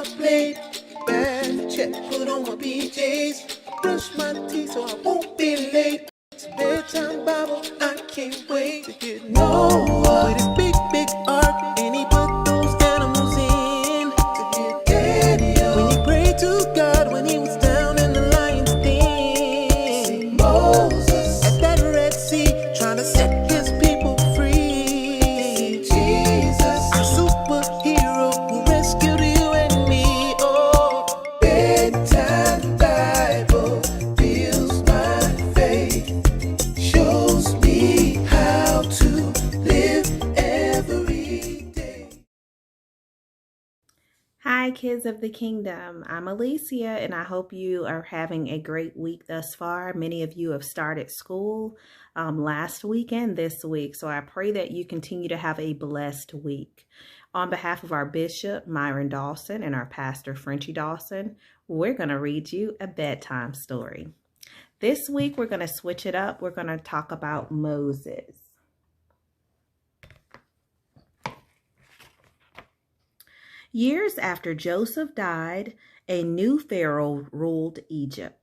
plate. Bad check, put on my PJs. Brush my teeth so I won't be late. It's bedtime Bible, I can't wait to get Noah with his big, big ark. And he put those animals in to get Daniel. When he prayed to God, when he was down in the lion's den. See Moses at that Red Sea, trying to set his people free. See Jesus, our superhero who rescued you and me. Oh, bedtime Bible builds my faith, shows me how to live every day. Hi, kids of the kingdom. I'm Alicia, and I hope you are having a great week thus far. Many of you have started school last week and this week, so I pray that you continue to have a blessed week. On behalf of our Bishop, Myron Dawson, and our pastor, Frenchie Dawson, we're going to read you a bedtime story. This week, we're going to switch it up. We're going to talk about Moses. Years after Joseph died, a new Pharaoh ruled Egypt.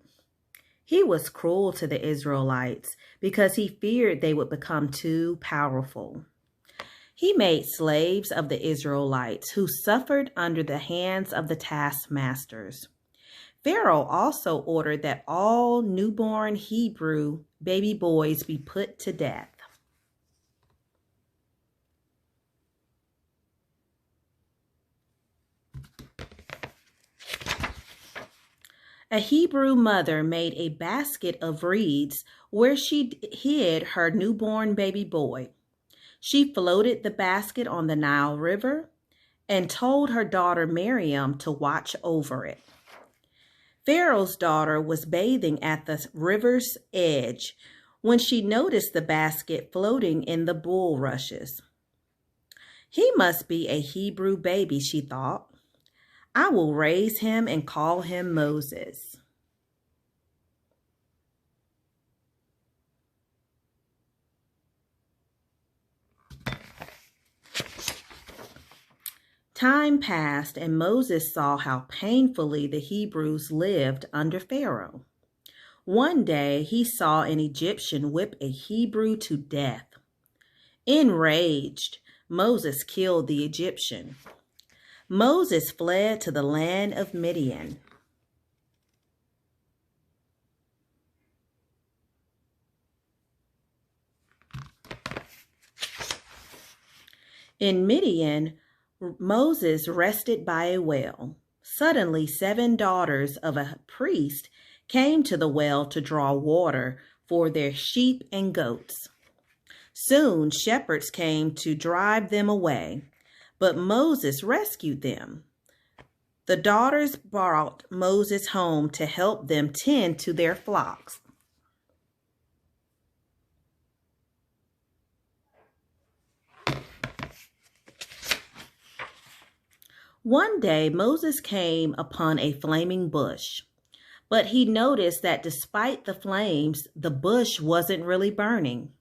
He was cruel to the Israelites because he feared they would become too powerful. He made slaves of the Israelites who suffered under the hands of the taskmasters. Pharaoh also ordered that all newborn Hebrew baby boys be put to death. A Hebrew mother made a basket of reeds where she hid her newborn baby boy. She floated the basket on the Nile River and told her daughter Miriam to watch over it. Pharaoh's daughter was bathing at the river's edge when she noticed the basket floating in the bulrushes. He must be a Hebrew baby, she thought. I will raise him and call him Moses. Time passed, and Moses saw how painfully the Hebrews lived under Pharaoh. One day, he saw an Egyptian whip a Hebrew to death. Enraged, Moses killed the Egyptian. Moses fled to the land of Midian. In Midian, Moses rested by a well. Suddenly, 7 daughters of a priest came to the well to draw water for their sheep and goats. Soon, shepherds came to drive them away, but Moses rescued them. The daughters brought Moses home to help them tend to their flocks. One day, Moses came upon a flaming bush, but he noticed that despite the flames, the bush wasn't really burning.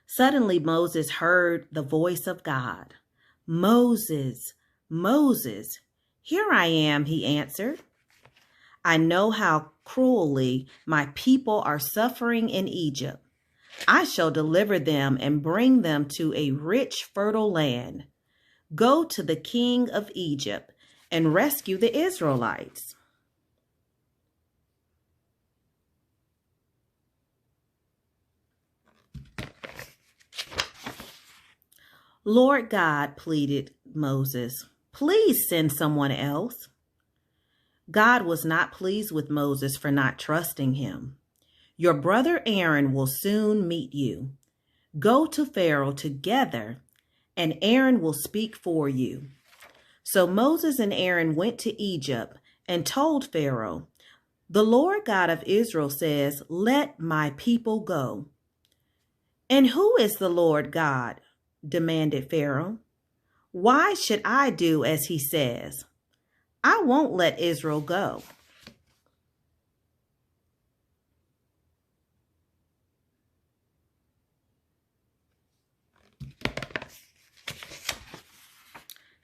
Suddenly, Moses heard the voice of God. "Moses, Moses." "Here I am," he answered. "I know how cruelly my people are suffering in Egypt. I shall deliver them and bring them to a rich, fertile land. Go to the king of Egypt and rescue the Israelites." "Lord God," pleaded Moses, "please send someone else." God was not pleased with Moses for not trusting him. "Your brother Aaron will soon meet you. Go to Pharaoh together, and Aaron will speak for you." So Moses and Aaron went to Egypt and told Pharaoh, "The Lord God of Israel says, 'Let my people go.'" "And who is the Lord God?" demanded Pharaoh. "Why should I do as he says? I won't let Israel go."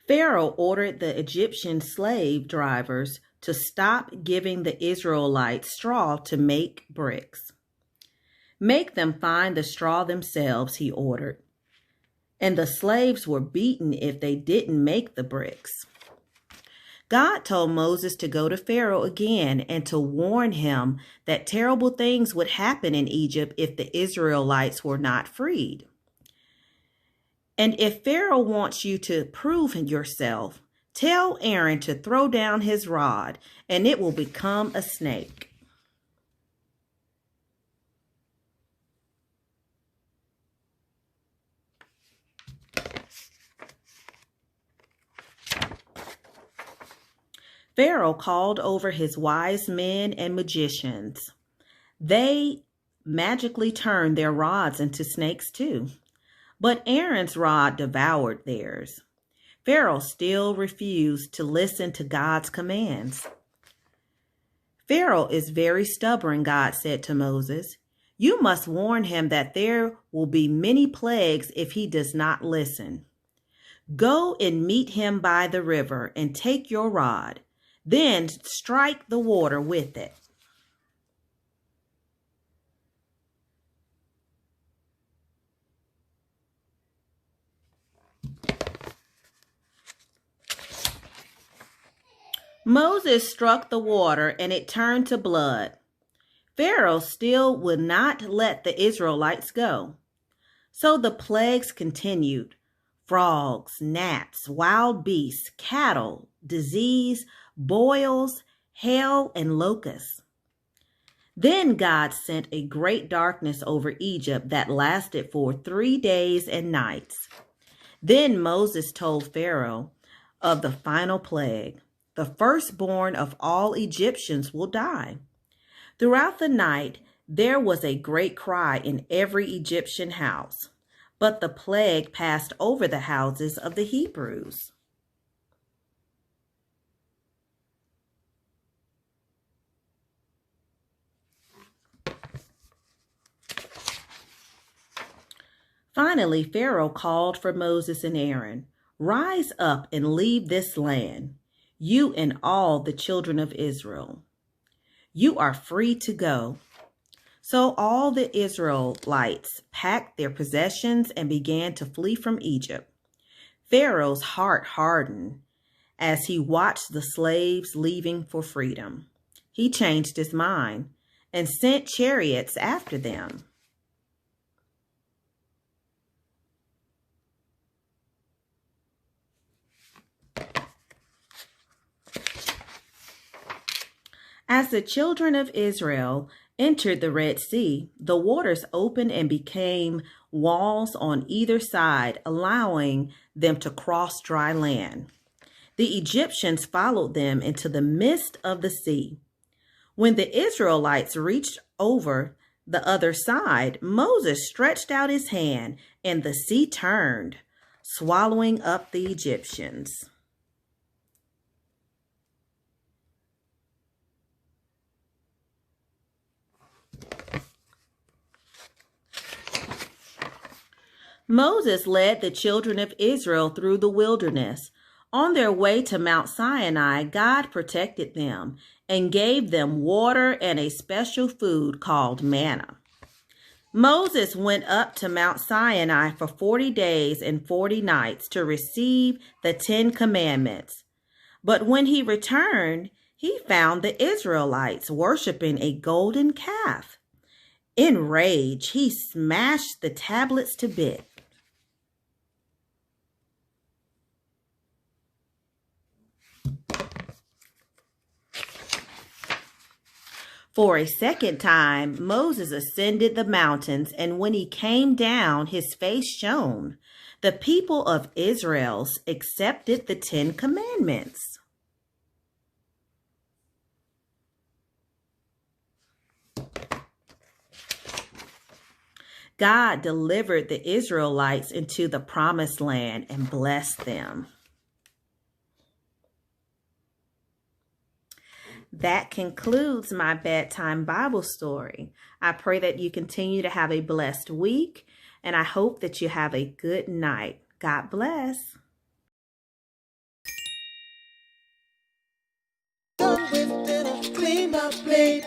Pharaoh ordered the Egyptian slave drivers to stop giving the Israelites straw to make bricks. Make them find the straw themselves, he ordered. And the slaves were beaten if they didn't make the bricks. God told Moses to go to Pharaoh again and to warn him that terrible things would happen in Egypt if the Israelites were not freed. And if Pharaoh wants you to prove yourself, tell Aaron to throw down his rod and it will become a snake. Pharaoh called over his wise men and magicians. They magically turned their rods into snakes too. But Aaron's rod devoured theirs. Pharaoh still refused to listen to God's commands. Pharaoh is very stubborn, God said to Moses. You must warn him that there will be many plagues if he does not listen. Go and meet him by the river and take your rod. Then strike the water with it. Moses struck the water and it turned to blood. Pharaoh still would not let the Israelites go. So the plagues continued. Frogs, gnats, wild beasts, cattle, disease, boils, hail, and locusts. Then God sent a great darkness over Egypt that lasted for 3 days and nights. Then Moses told Pharaoh of the final plague. The firstborn of all Egyptians will die. Throughout the night, there was a great cry in every Egyptian house, but the plague passed over the houses of the Hebrews. Finally, Pharaoh called for Moses and Aaron. Rise up and leave this land, you and all the children of Israel. You are free to go. So all the Israelites packed their possessions and began to flee from Egypt. Pharaoh's heart hardened as he watched the slaves leaving for freedom. He changed his mind and sent chariots after them. As the children of Israel entered the Red Sea, the waters opened and became walls on either side, allowing them to cross dry land. The Egyptians followed them into the midst of the sea. When the Israelites reached over the other side, Moses stretched out his hand, and the sea turned, swallowing up the Egyptians. Moses led the children of Israel through the wilderness. On their way to Mount Sinai, God protected them and gave them water and a special food called manna. Moses went up to Mount Sinai for 40 days and 40 nights to receive the 10 Commandments. But when he returned, he found the Israelites worshiping a golden calf. In rage, he smashed the tablets to bits. For a second time, Moses ascended the mountains, and when he came down, his face shone. The people of Israel accepted the 10 Commandments. God delivered the Israelites into the promised land and blessed them. That concludes my bedtime Bible story. I pray that you continue to have a blessed week, and I hope that you have a good night. God bless. my plate.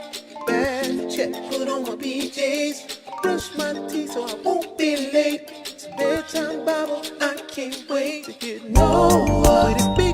Bad check, put on my PJs. Brush my teeth so I won't be late. It's bedtime Bible, I can't wait to get no. Would it be